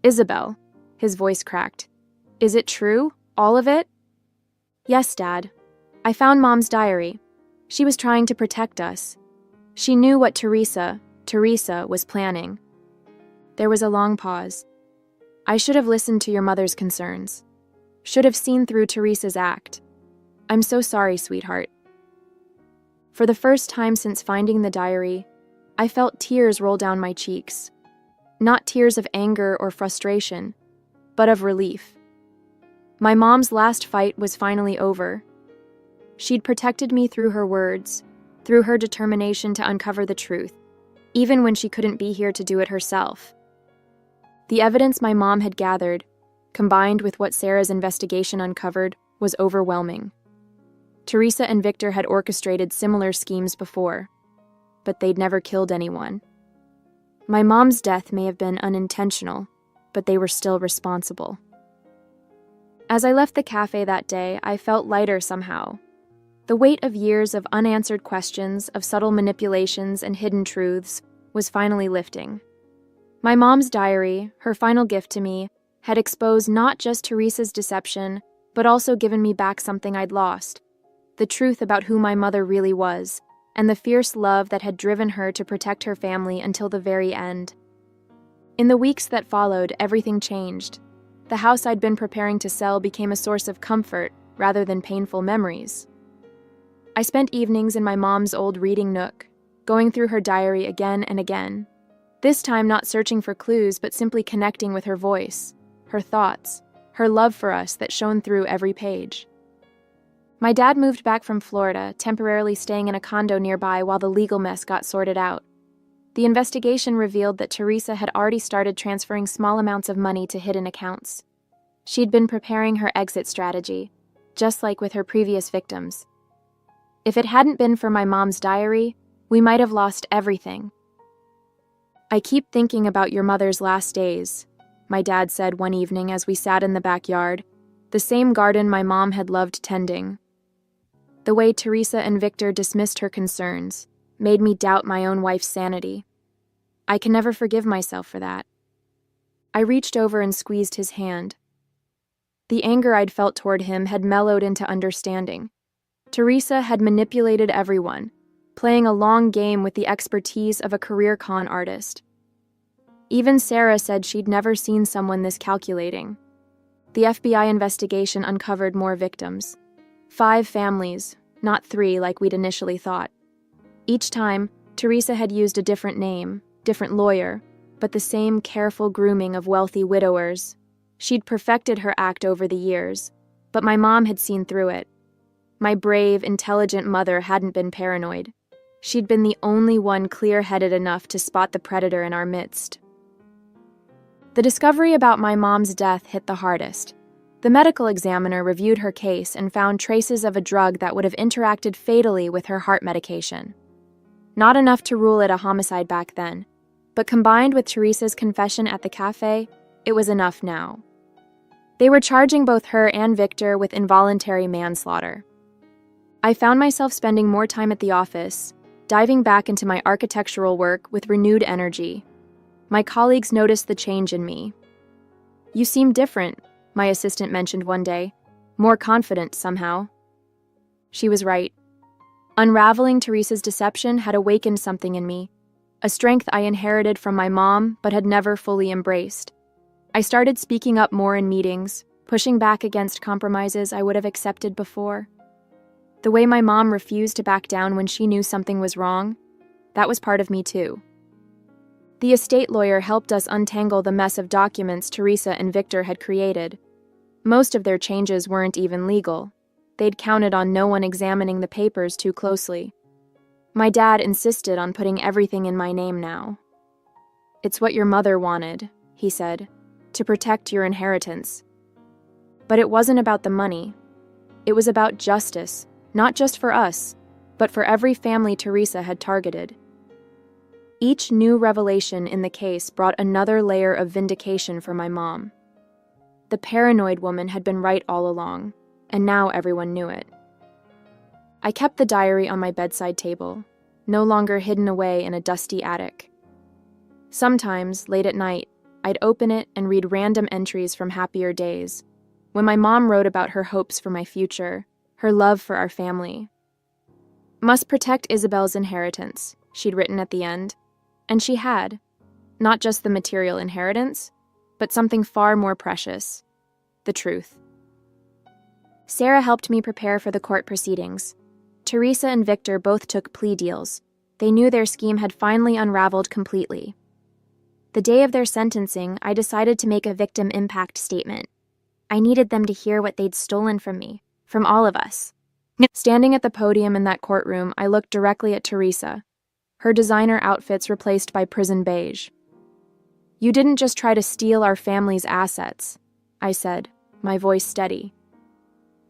Isabel, his voice cracked. Is it true? All of it? Yes, Dad. I found Mom's diary. She was trying to protect us. She knew what Teresa was planning. There was a long pause. I should have listened to your mother's concerns. Should have seen through Teresa's act. I'm so sorry, sweetheart. For the first time since finding the diary, I felt tears roll down my cheeks. Not tears of anger or frustration, but of relief. My mom's last fight was finally over. She'd protected me through her words, through her determination to uncover the truth, even when she couldn't be here to do it herself. The evidence my mom had gathered, combined with what Sarah's investigation uncovered, was overwhelming. Teresa and Victor had orchestrated similar schemes before, but they'd never killed anyone. My mom's death may have been unintentional, but they were still responsible. As I left the cafe that day, I felt lighter somehow. The weight of years of unanswered questions, of subtle manipulations and hidden truths, was finally lifting. My mom's diary, her final gift to me, had exposed not just Teresa's deception, but also given me back something I'd lost. The truth about who my mother really was, and the fierce love that had driven her to protect her family until the very end. In the weeks that followed, everything changed. The house I'd been preparing to sell became a source of comfort rather than painful memories. I spent evenings in my mom's old reading nook, going through her diary again and again, this time not searching for clues but simply connecting with her voice, her thoughts, her love for us that shone through every page. My dad moved back from Florida, temporarily staying in a condo nearby while the legal mess got sorted out. The investigation revealed that Teresa had already started transferring small amounts of money to hidden accounts. She'd been preparing her exit strategy, just like with her previous victims. If it hadn't been for my mom's diary, we might have lost everything. "I keep thinking about your mother's last days," my dad said one evening as we sat in the backyard, the same garden my mom had loved tending. The way Teresa and Victor dismissed her concerns made me doubt my own wife's sanity. I can never forgive myself for that. I reached over and squeezed his hand. The anger I'd felt toward him had mellowed into understanding. Teresa had manipulated everyone, playing a long game with the expertise of a career con artist. Even Sarah said she'd never seen someone this calculating. The FBI investigation uncovered more victims. 5 families, not 3 like we'd initially thought. Each time, Teresa had used a different name, different lawyer, but the same careful grooming of wealthy widowers. She'd perfected her act over the years, but my mom had seen through it. My brave, intelligent mother hadn't been paranoid. She'd been the only one clear-headed enough to spot the predator in our midst. The discovery about my mom's death hit the hardest. The medical examiner reviewed her case and found traces of a drug that would have interacted fatally with her heart medication. Not enough to rule it a homicide back then, but combined with Teresa's confession at the cafe, it was enough now. They were charging both her and Victor with involuntary manslaughter. I found myself spending more time at the office, diving back into my architectural work with renewed energy. My colleagues noticed the change in me. "You seem different," my assistant mentioned one day, "more confident somehow." She was right. Unraveling Teresa's deception had awakened something in me, a strength I inherited from my mom but had never fully embraced. I started speaking up more in meetings, pushing back against compromises I would have accepted before. The way my mom refused to back down when she knew something was wrong, that was part of me too. The estate lawyer helped us untangle the mess of documents Teresa and Victor had created. Most of their changes weren't even legal. They'd counted on no one examining the papers too closely. My dad insisted on putting everything in my name now. "It's what your mother wanted," he said, "to protect your inheritance." But it wasn't about the money. It was about justice, not just for us, but for every family Teresa had targeted. Each new revelation in the case brought another layer of vindication for my mom. The paranoid woman had been right all along, and now everyone knew it. I kept the diary on my bedside table, no longer hidden away in a dusty attic. Sometimes, late at night, I'd open it and read random entries from happier days, when my mom wrote about her hopes for my future, her love for our family. "Must protect Isabel's inheritance," she'd written at the end, and she had. Not just the material inheritance, but something far more precious, the truth. Sarah helped me prepare for the court proceedings. Teresa and Victor both took plea deals. They knew their scheme had finally unraveled completely. The day of their sentencing, I decided to make a victim impact statement. I needed them to hear what they'd stolen from me, from all of us. Standing at the podium in that courtroom, I looked directly at Teresa, her designer outfits replaced by prison beige. "You didn't just try to steal our family's assets," I said, my voice steady.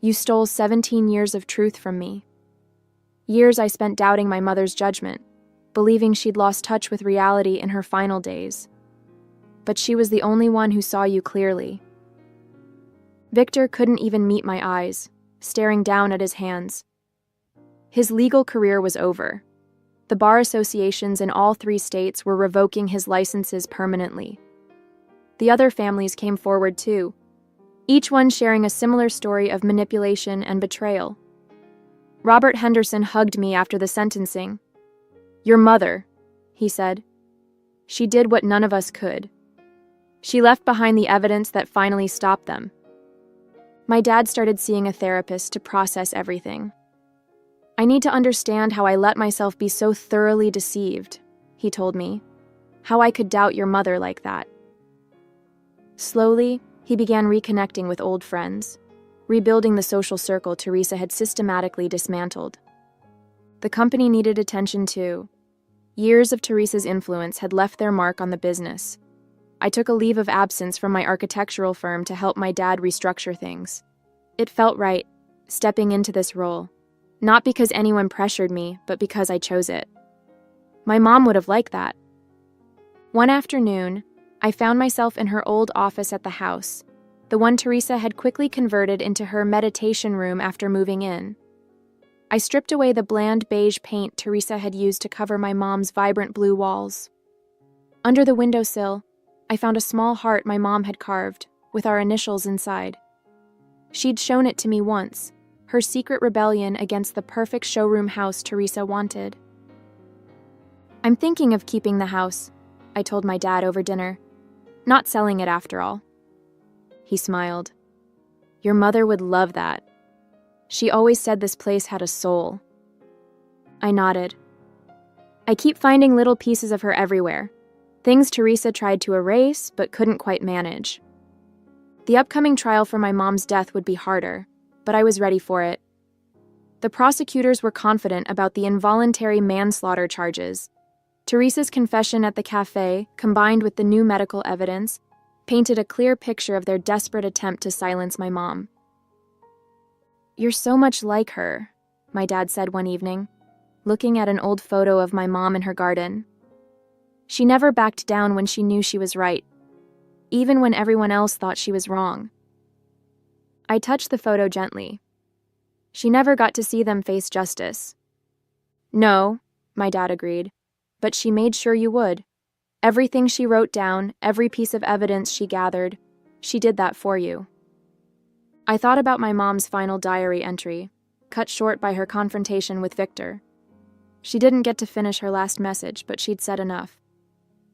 "You stole 17 years of truth from me. Years I spent doubting my mother's judgment, believing she'd lost touch with reality in her final days. But she was the only one who saw you clearly." Victor couldn't even meet my eyes, staring down at his hands. His legal career was over. The bar associations in all 3 states were revoking his licenses permanently. The other families came forward too, each one sharing a similar story of manipulation and betrayal. Robert Henderson hugged me after the sentencing. "Your mother," he said. "She did what none of us could. She left behind the evidence that finally stopped them. My dad started seeing a therapist to process everything. I need to understand how I let myself be so thoroughly deceived, he told me. How I could doubt your mother like that. Slowly, he began reconnecting with old friends, rebuilding the social circle Teresa had systematically dismantled. The company needed attention too. Years of Teresa's influence had left their mark on the business. I took a leave of absence from my architectural firm to help my dad restructure things. It felt right, stepping into this role. Not because anyone pressured me, but because I chose it. My mom would have liked that. One afternoon, I found myself in her old office at the house, the one Teresa had quickly converted into her meditation room after moving in. I stripped away the bland beige paint Teresa had used to cover my mom's vibrant blue walls. Under the windowsill, I found a small heart my mom had carved, with our initials inside. She'd shown it to me once, her secret rebellion against the perfect showroom house Teresa wanted. I'm thinking of keeping the house, I told my dad over dinner. Not selling it after all. He smiled. Your mother would love that. She always said this place had a soul. I nodded. I keep finding little pieces of her everywhere. Things Teresa tried to erase but couldn't quite manage. The upcoming trial for my mom's death would be harder, but I was ready for it. The prosecutors were confident about the involuntary manslaughter charges. Teresa's confession at the cafe, combined with the new medical evidence, painted a clear picture of their desperate attempt to silence my mom. You're so much like her, my dad said one evening, looking at an old photo of my mom in her garden. She never backed down when she knew she was right, even when everyone else thought she was wrong. I touched the photo gently. She never got to see them face justice. No, my dad agreed, but she made sure you would. Everything she wrote down, every piece of evidence she gathered, she did that for you. I thought about my mom's final diary entry, cut short by her confrontation with Victor. She didn't get to finish her last message, but she'd said enough.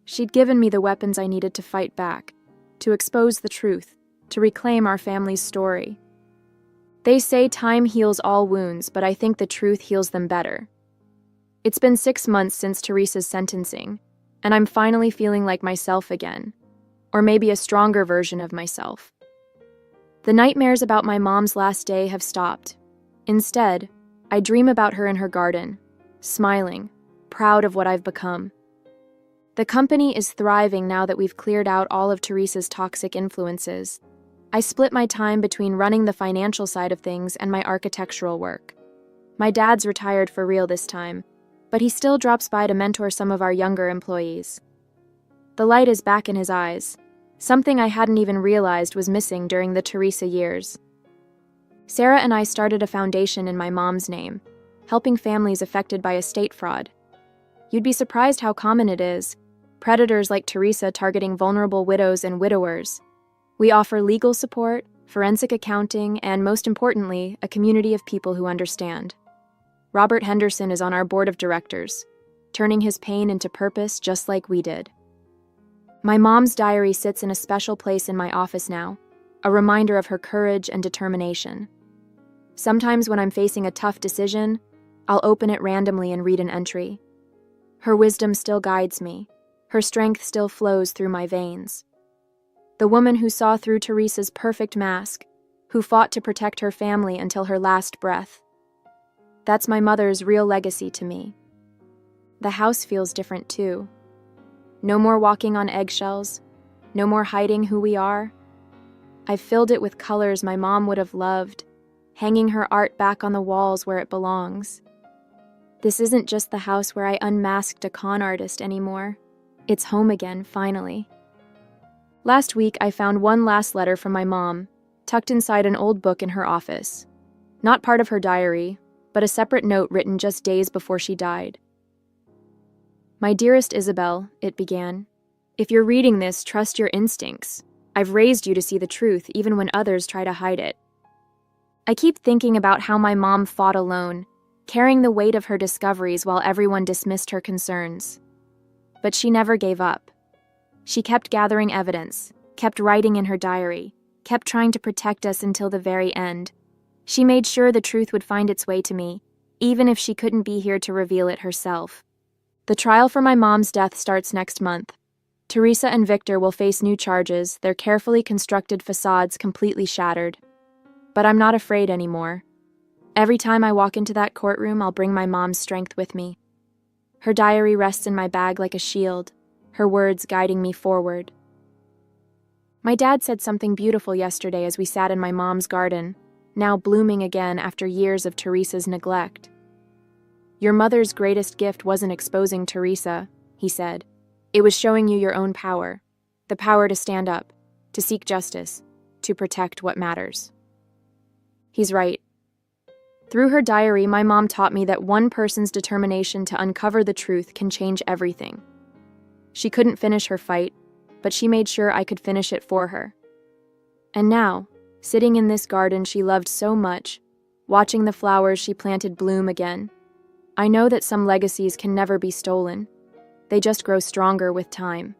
She'd given me the weapons I needed to fight back, to expose the truth, to reclaim our family's story. They say time heals all wounds, but I think the truth heals them better. It's been 6 months since Teresa's sentencing, and I'm finally feeling like myself again, or maybe a stronger version of myself. The nightmares about my mom's last day have stopped. Instead, I dream about her in her garden, smiling, proud of what I've become. The company is thriving now that we've cleared out all of Teresa's toxic influences. I split my time between running the financial side of things and my architectural work. My dad's retired for real this time, but he still drops by to mentor some of our younger employees. The light is back in his eyes, something I hadn't even realized was missing during the Teresa years. Sarah and I started a foundation in my mom's name, helping families affected by estate fraud. You'd be surprised how common it is, predators like Teresa targeting vulnerable widows and widowers. We offer legal support, forensic accounting, and most importantly, a community of people who understand. Robert Henderson is on our board of directors, turning his pain into purpose just like we did. My mom's diary sits in a special place in my office now, a reminder of her courage and determination. Sometimes when I'm facing a tough decision, I'll open it randomly and read an entry. Her wisdom still guides me. Her strength still flows through my veins. The woman who saw through Teresa's perfect mask, who fought to protect her family until her last breath. That's my mother's real legacy to me. The house feels different too. No more walking on eggshells, no more hiding who we are. I've filled it with colors my mom would have loved, hanging her art back on the walls where it belongs. This isn't just the house where I unmasked a con artist anymore. It's home again, finally. Last week, I found one last letter from my mom, tucked inside an old book in her office. Not part of her diary, but a separate note written just days before she died. My dearest Isabel, it began, if you're reading this, trust your instincts. I've raised you to see the truth, even when others try to hide it. I keep thinking about how my mom fought alone, carrying the weight of her discoveries while everyone dismissed her concerns. But she never gave up. She kept gathering evidence, kept writing in her diary, kept trying to protect us until the very end. She made sure the truth would find its way to me, even if she couldn't be here to reveal it herself. The trial for my mom's death starts next month. Teresa and Victor will face new charges, their carefully constructed facades completely shattered. But I'm not afraid anymore. Every time I walk into that courtroom, I'll bring my mom's strength with me. Her diary rests in my bag like a shield, her words guiding me forward. My dad said something beautiful yesterday as we sat in my mom's garden, now blooming again after years of Teresa's neglect. "Your mother's greatest gift wasn't exposing Teresa," he said. "It was showing you your own power, the power to stand up, to seek justice, to protect what matters." He's right. Through her diary, my mom taught me that one person's determination to uncover the truth can change everything. She couldn't finish her fight, but she made sure I could finish it for her. And now, sitting in this garden she loved so much, watching the flowers she planted bloom again, I know that some legacies can never be stolen. They just grow stronger with time.